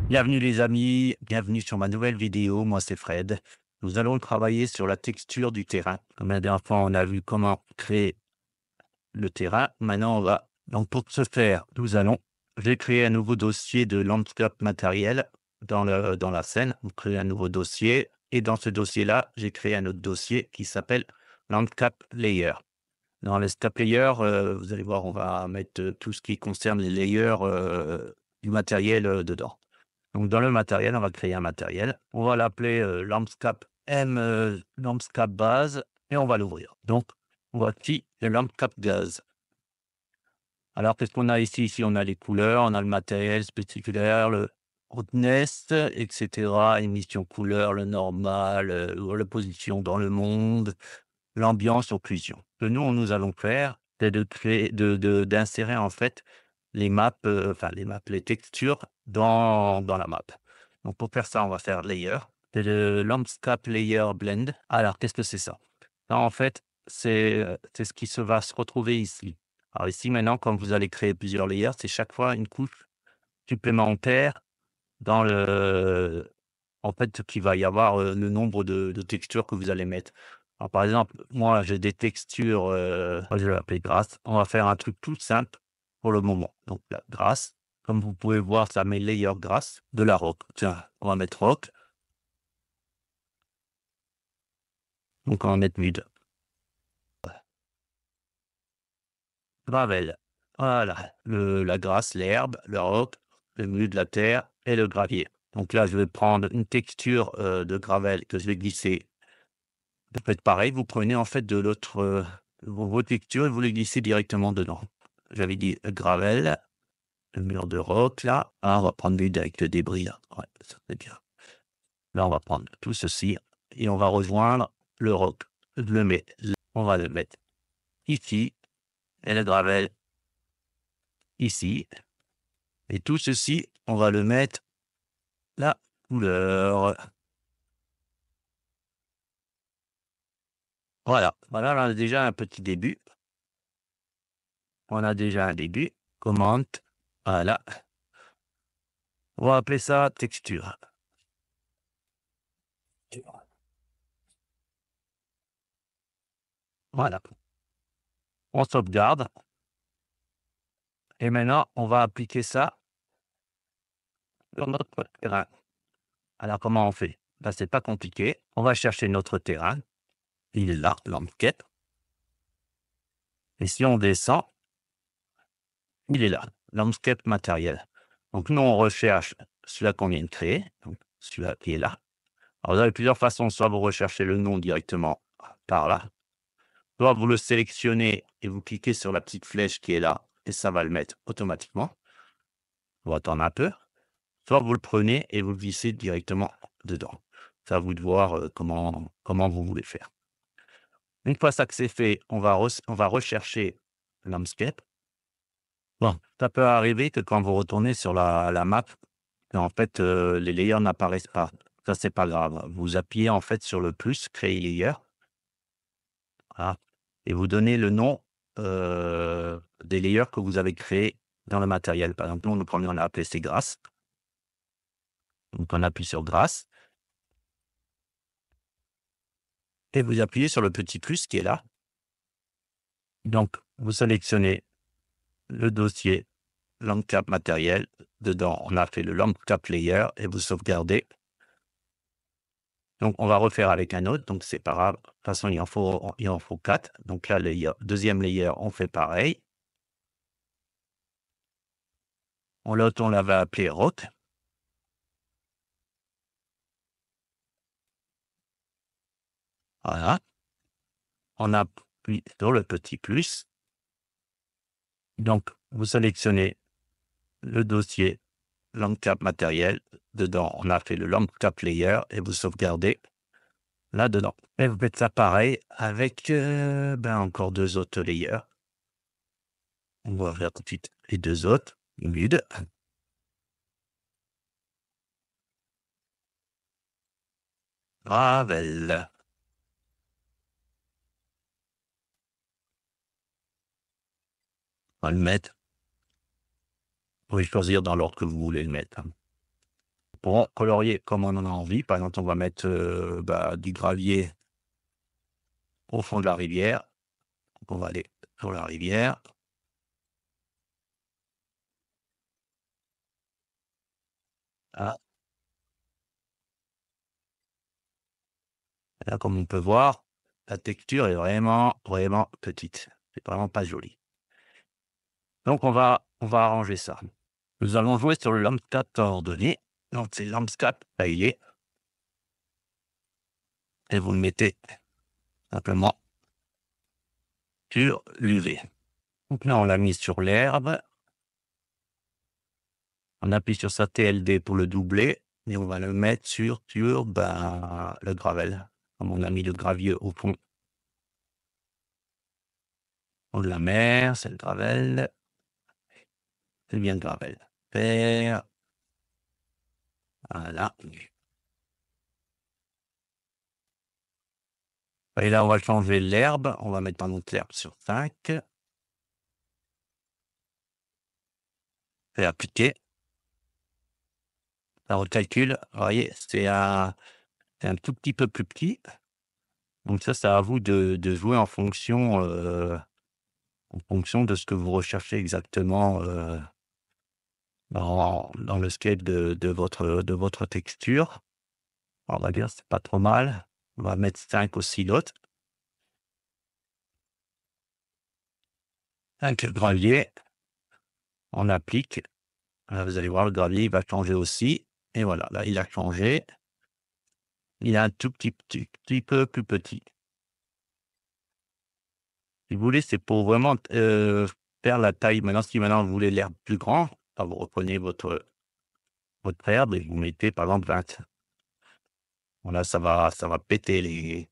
Bienvenue les amis, bienvenue sur ma nouvelle vidéo, moi c'est Fred. Nous allons travailler sur la texture du terrain. Comme la dernière fois, on a vu comment créer le terrain. Maintenant, donc pour ce faire, j'ai créé un nouveau dossier de landscape matériel dans la scène. On crée un nouveau dossier et dans ce dossier-là, j'ai créé un autre dossier qui s'appelle landscape layer. Dans les step layers, vous allez voir, on va mettre tout ce qui concerne les layers du matériel dedans. Donc dans le matériel, on va créer un matériel. On va l'appeler, Landscape base et on va l'ouvrir. Donc voici le Landscape gaz. Alors qu'est-ce qu'on a ici? Ici, on a les couleurs, on a le matériel spéciculaire, le roughness et cetera, émission couleur, le normal, la position dans le monde, l'ambiance, occlusion. Ce que nous allons faire, c'est de créer d'insérer en fait les maps, les textures dans la map. Donc pour faire ça, on va faire layer. C'est le landscape layer blend. Alors qu'est-ce que c'est ça? Ça en fait, c'est ce qui va se retrouver ici. Alors ici maintenant, quand vous allez créer plusieurs layers, c'est chaque fois une couche supplémentaire dans le en fait, qu'il va y avoir, le nombre de textures que vous allez mettre. Alors, par exemple, moi, j'ai des textures, moi, je vais l'appeler grasse. On va faire un truc tout simple pour le moment. Donc la grasse, comme vous pouvez voir, ça met layer grasse, de la rock. Tiens, on va mettre rock, donc on va mettre mud. Gravel, voilà, la grasse, l'herbe, le roc, le mud, la terre et le gravier. Donc là, je vais prendre une texture, de gravel que je vais glisser. Vous faites pareil, vous prenez en fait de l'autre, vos textures et vous les glissez directement dedans. J'avais dit, gravel, le mur de roc là. Ah, on va prendre l'huile avec le débris là. Ouais, ça c'est bien. Là, on va prendre tout ceci et on va rejoindre le roc. On va le mettre ici et le gravel ici et tout ceci, on va le mettre la couleur. Voilà, là, on a déjà un petit début. On a déjà un début. Comment? Voilà. On va appeler ça texture. Voilà. On sauvegarde et maintenant on va appliquer ça sur notre terrain. Alors comment on fait? Ben, c'est pas compliqué. On va chercher notre terrain. Il est là, l'enquête. Et si on descend, il est là, landscape matériel. Donc nous, on recherche celui-là qu'on vient de créer, donc celui-là qui est là. Alors vous avez plusieurs façons, soit vous recherchez le nom directement par là, soit vous le sélectionnez et vous cliquez sur la petite flèche qui est là et ça va le mettre automatiquement. On va attendre un peu. Soit vous le prenez et vous le glissez directement dedans. C'est à vous de voir, comment vous voulez faire. Une fois ça que c'est fait, on va rechercher landscape. Bon, ça peut arriver que quand vous retournez sur la map, qu'en fait, les layers n'apparaissent pas. Ça, c'est pas grave. Vous appuyez en fait sur le plus, créer layer, voilà, et vous donnez le nom, des layers que vous avez créés dans le matériel. Par exemple, nous, le premier, on l'a appelé c'est grasse. Donc on appuie sur grasse et vous appuyez sur le petit plus qui est là. Donc vous sélectionnez le dossier Landscape matériel. Dedans, on a fait le Landscape layer et vous sauvegardez. Donc on va refaire avec un autre, donc c'est pas grave. De toute façon, il en faut 4. Donc là, layer deuxième layer, on fait pareil. L'autre, on l'avait appelé rock. Voilà. On appuie sur le petit plus. Donc vous sélectionnez le dossier Landscape matériel. Dedans, on a fait le Landscape layer et vous sauvegardez là-dedans. Et vous faites ça pareil avec, encore 2 autres layers. On va faire tout de suite les 2 autres. Mid. Gravel. On va le mettre. Vous pouvez choisir dans l'ordre que vous voulez le mettre, hein. pour colorier comme on en a envie. Par exemple, on va mettre, du gravier au fond de la rivière. Donc on va aller sur la rivière. Ah, là, comme on peut voir, la texture est vraiment, vraiment petite. C'est vraiment pas joli. Donc on va arranger ça. Nous allons jouer sur le landscape ordonné. Donc c'est landscape taillé et vous le mettez simplement sur l'UV. Donc là, on l'a mis sur l'herbe. On appuie sur sa TLD pour le doubler et on va le mettre sur le gravel. Comme on a mis le gravier au fond de la mer, c'est le gravel. C'est bien le gravel. Vert, voilà. Et là, on va changer l'herbe. On va mettre par exemple l'herbe sur 5 et appliquer. Ça recalcule. Vous voyez, c'est un tout petit peu plus petit. Donc ça, c'est à vous de jouer en fonction de ce que vous recherchez exactement, dans le scale de votre texture. On va dire, c'est pas trop mal. On va mettre 5 aussi l'autre. 5 gravier, on applique. Là, vous allez voir, le gravier, il va changer aussi et voilà, là, il a changé. Il est un tout petit peu plus petit. Si vous voulez, c'est pour vraiment, faire la taille. Maintenant, si maintenant vous voulez l'herbe plus grand, bah, vous reprenez votre herbe et vous mettez par exemple 20. Voilà, ça va péter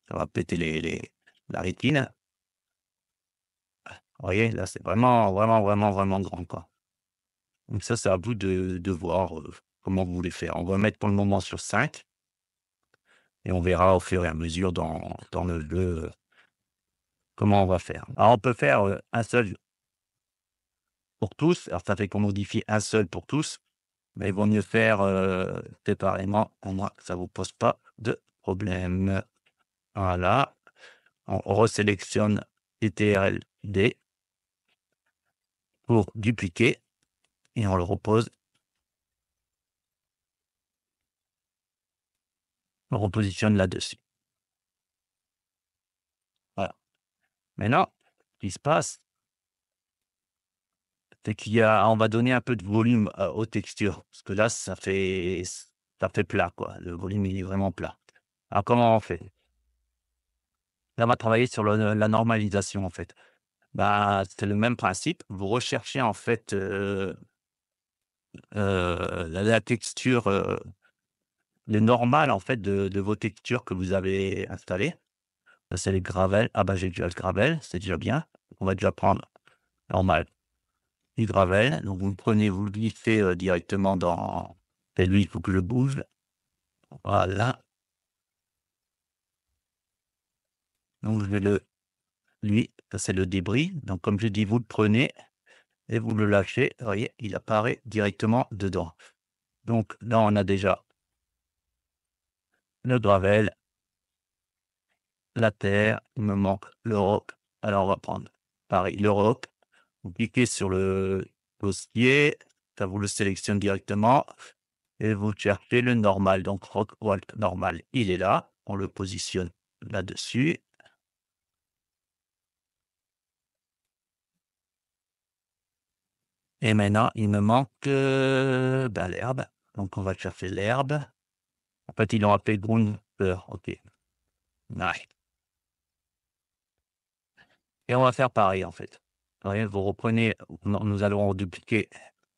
la rétine. Vous voyez, là, c'est vraiment, vraiment, vraiment, vraiment grand, quoi. Donc ça, c'est à vous de voir, comment vous voulez faire. On va mettre pour le moment sur 5 et on verra au fur et à mesure dans le jeu, comment on va faire. Alors on peut faire, un seul pour tous. Alors ça fait qu'on modifie un seul pour tous, mais il vaut mieux faire, séparément, au moins ça vous pose pas de problème. Voilà, on resélectionne CTRL-D pour dupliquer et on le repose, on repositionne là-dessus. Voilà. Maintenant, ce qui se passe, c'est on va donner un peu de volume, aux textures, parce que là, ça fait plat, quoi. Le volume, il est vraiment plat. Alors comment on fait? Là, on va travailler sur la normalisation, en fait. Bah, c'est le même principe. Vous recherchez, en fait, la texture, le normal, en fait, de vos textures que vous avez installées. Ça, c'est les gravels. Ah, bah, j'ai déjà le gravel, c'est déjà bien. On va déjà prendre normal, du gravel. Donc vous le prenez, vous le glissez, directement dans, et lui, il faut que je bouge. Voilà. Donc je vais lui, ça c'est le débris. Donc comme je dis, vous le prenez et vous le lâchez. Vous voyez, il apparaît directement dedans. Donc là, on a déjà le gravel, la terre, il me manque le roc. Alors on va prendre pareil, le roc. Vous cliquez sur le dossier, ça vous le sélectionne directement et vous cherchez le normal. Donc rock wall normal, il est là. On le positionne là-dessus. Et maintenant, il me manque, l'herbe. Donc on va chercher l'herbe. En fait, ils l'ont appelé Grounter, OK. Ouais, et on va faire pareil, en fait. Vous voyez, vous reprenez, nous allons dupliquer,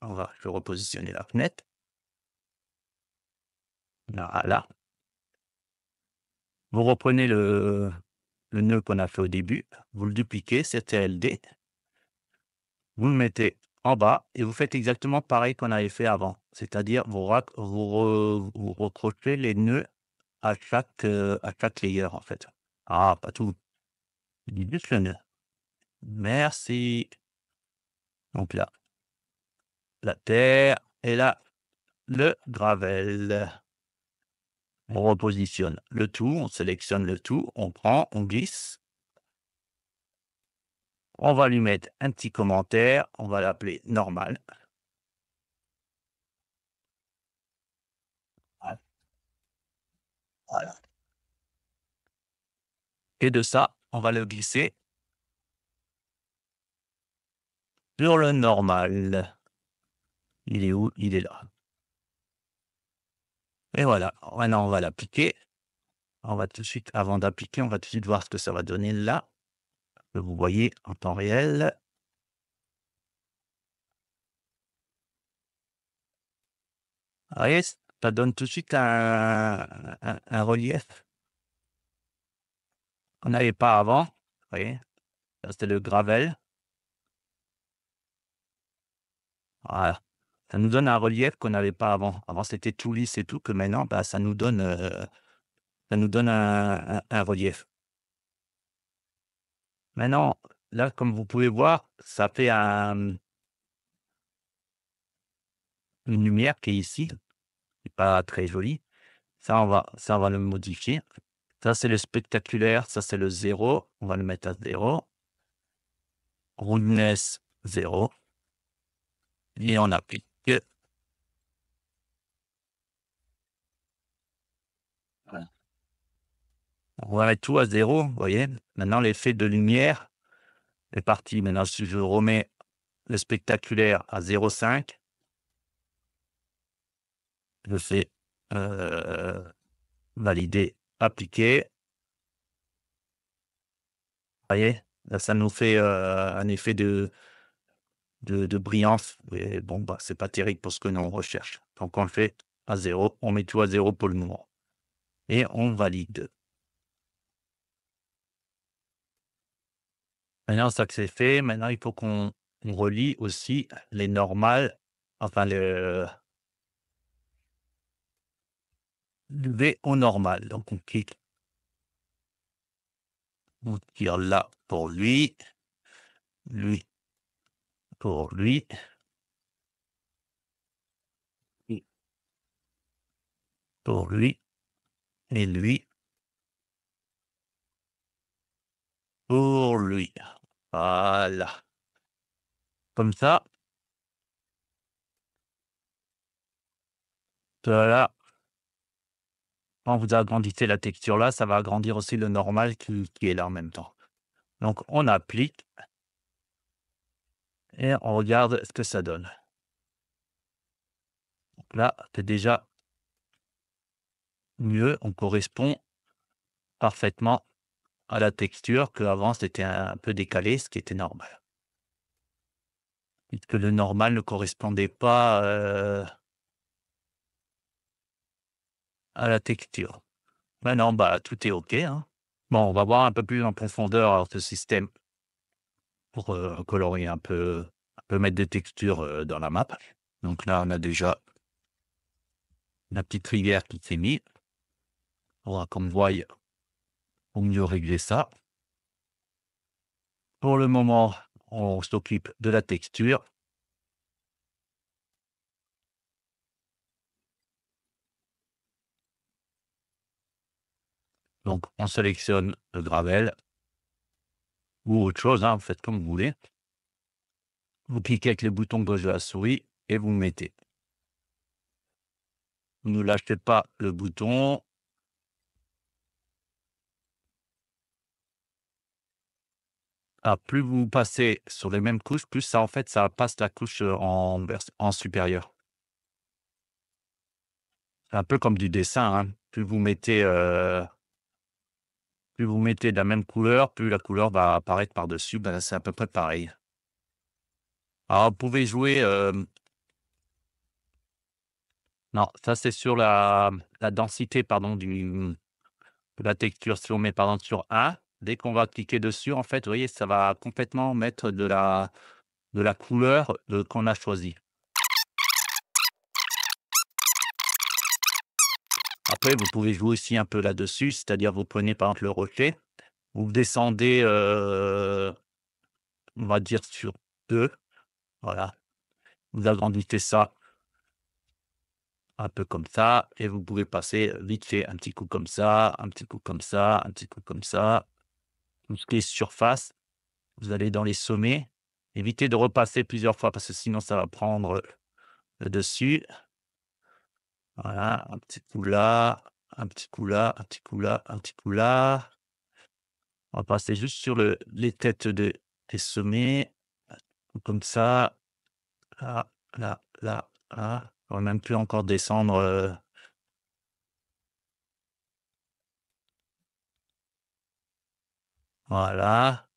je vais repositionner la fenêtre. Voilà. Vous reprenez le nœud qu'on a fait au début, vous le dupliquez, CTRL-D, vous le mettez en bas et vous faites exactement pareil qu'on avait fait avant. C'est-à-dire vous recrochez les nœuds à chaque layer, en fait. Ah, pas tout. Je dis juste le nœud. Merci. Donc là, la terre et là, le gravel. On repositionne le tout, on sélectionne le tout, on prend, on glisse. On va lui mettre un petit commentaire, on va l'appeler normal. Voilà. Et de ça, on va le glisser sur le normal. Il est où? Il est là. Et voilà, maintenant on va l'appliquer. On va tout de suite, avant d'appliquer, on va tout de suite voir ce que ça va donner là, que vous voyez en temps réel. Vous voyez, ça donne tout de suite un relief qu'on n'avait pas avant. Vous voyez, ça c'était le gravel. Voilà. Ça nous donne un relief qu'on n'avait pas avant. Avant, c'était tout lisse et tout, que maintenant, bah, ça nous donne un relief. Maintenant, là, comme vous pouvez voir, ça fait une lumière qui est ici, qui est pas très jolie. Ça, on va le modifier. Ça, c'est le spectaculaire, ça, c'est le zéro. On va le mettre à 0. Roundness 0. Et on applique. Voilà. On va mettre tout à 0, vous voyez. Maintenant, l'effet de lumière est parti. Maintenant, si je remets le spectaculaire à 0,5, je fais valider, appliquer. Vous voyez, là, ça nous fait un effet de brillance. Et bon, bah, c'est pas terrible pour ce que nous on recherche. Donc, on le fait à 0. On met tout à 0 pour le moment. Et on valide. Maintenant, ça que c'est fait, maintenant, il faut qu'on relie aussi les normales, enfin, le V au normal. Donc, on clique, on tire là pour lui pour lui, lui pour lui et lui pour lui. Voilà. Comme ça, voilà, quand vous agrandissez la texture là, ça va agrandir aussi le normal qui est là en même temps. Donc on applique et on regarde ce que ça donne. Donc là, c'est déjà mieux, on correspond parfaitement à la texture, qu'avant c'était un peu décalé, ce qui était normal. Puisque le normal ne correspondait pas, à la texture. Maintenant, bah, tout est OK, hein. Bon, on va voir un peu plus en profondeur alors ce système pour, colorier un peu mettre des textures, dans la map. Donc là, on a déjà la petite rivière qui s'est mise. On va qu'on voie au mieux régler ça. Pour le moment, on s'occupe de la texture. Donc on sélectionne le gravel ou autre chose, hein, vous faites comme vous voulez. Vous cliquez avec le bouton gauche de la souris et vous le mettez. Vous ne lâchez pas le bouton. Ah, plus vous passez sur les mêmes couches, plus ça, en fait, ça passe la couche, en supérieur. C'est un peu comme du dessin, hein. Plus vous mettez de la même couleur, plus la couleur va apparaître par-dessus. Ben, c'est à peu près pareil. Alors, vous pouvez jouer, non, ça, c'est sur la densité, pardon, de la texture. Si on met, par exemple, sur 1, dès qu'on va cliquer dessus, en fait, vous voyez, ça va complètement mettre de la couleur, qu'on a choisie. Après, vous pouvez jouer aussi un peu là-dessus, c'est-à-dire vous prenez, par exemple, le rocher, vous descendez, on va dire sur 2, voilà. Vous agrandissez ça un peu comme ça et vous pouvez passer vite fait un petit coup comme ça, un petit coup comme ça, un petit coup comme ça. Tout ce qui est surface, vous allez dans les sommets. Évitez de repasser plusieurs fois parce que sinon ça va prendre le dessus. Voilà, un petit coup là, un petit coup là, un petit coup là, un petit coup là. On va passer juste sur les têtes des sommets, comme ça, là, là, là, là. On va même plus encore descendre, voilà,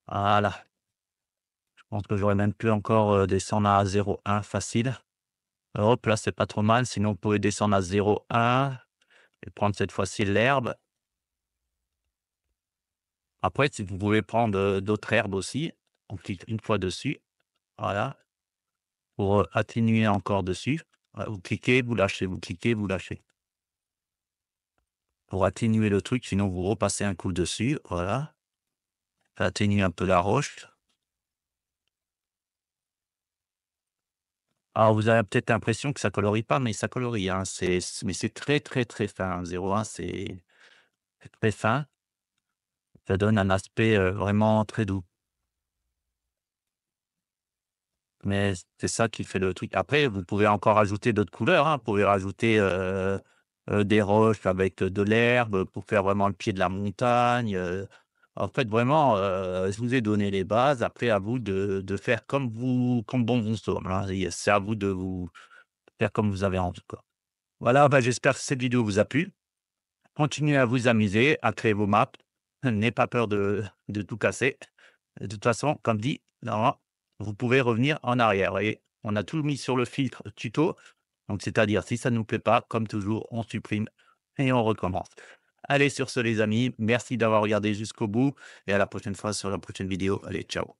voilà. Je pense que j'aurais même pu encore, descendre à 0,1 facile. Hop, là, c'est pas trop mal. Sinon, vous pouvez descendre à 0,1 et prendre cette fois-ci l'herbe. Après, si vous pouvez prendre, d'autres herbes aussi, on clique une fois dessus, voilà, pour, atténuer encore dessus. Voilà, vous cliquez, vous lâchez, vous cliquez, vous lâchez. Pour atténuer le truc, sinon vous repassez un coup dessus, voilà. Ça atténue un peu la roche. Alors vous avez peut-être l'impression que ça colorie pas, mais ça colorie, hein. Mais c'est très, très, très fin, hein. 0,1 c'est très fin. Ça donne un aspect, vraiment très doux. Mais c'est ça qui fait le truc. Après, vous pouvez encore ajouter d'autres couleurs, hein. Vous pouvez rajouter, des roches avec, de l'herbe, pour faire vraiment le pied de la montagne, en fait, vraiment, je vous ai donné les bases. Après, à vous de faire comme bon vous semble, hein. Et c'est à vous de vous faire comme vous avez envie, quoi. Voilà, bah, j'espère que cette vidéo vous a plu. Continuez à vous amuser, à créer vos maps. N'ayez pas peur de tout casser. De toute façon, comme dit, normalement, vous pouvez revenir en arrière et on a tout mis sur le filtre tuto. Donc, c'est-à-dire, si ça ne nous plaît pas, comme toujours, on supprime et on recommence. Allez, sur ce, les amis, merci d'avoir regardé jusqu'au bout et à la prochaine fois sur la prochaine vidéo. Allez, ciao.